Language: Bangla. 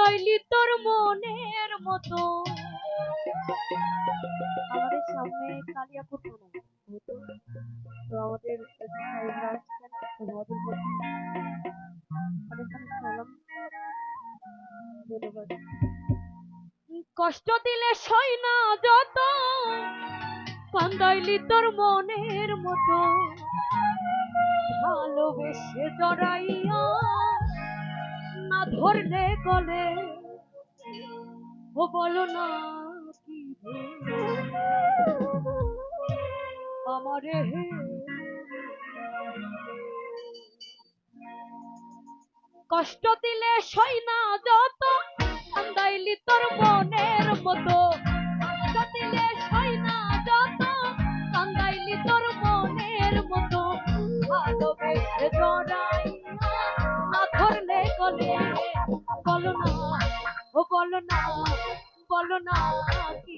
কান্দাইলি তোর মনের মতো। আমাদের সামনে কালিয়াপুর থানা হতো, তো আমাদের সাহেবরা আসছেন, তো ওদের প্রতি অনেক অনেক সালাম, ধন্যবাদ। কষ্ট দিলে সই না যত, কান্দাইলি তোর মনের মতো। ভালোবেসে জড়াইয়া না ধরলে গলে, ও বলো না কি আমারে হে। কষ্ট দিলে সই না যত, কান্দাইলি তোর মনের মতো। কষ্ট দিলে সই না যত, কান্দাইলি তোর মনের মতো। ভালোবেসে জড়াই না ধরলে গলে, বলো না, ও বলো না, বলো না কি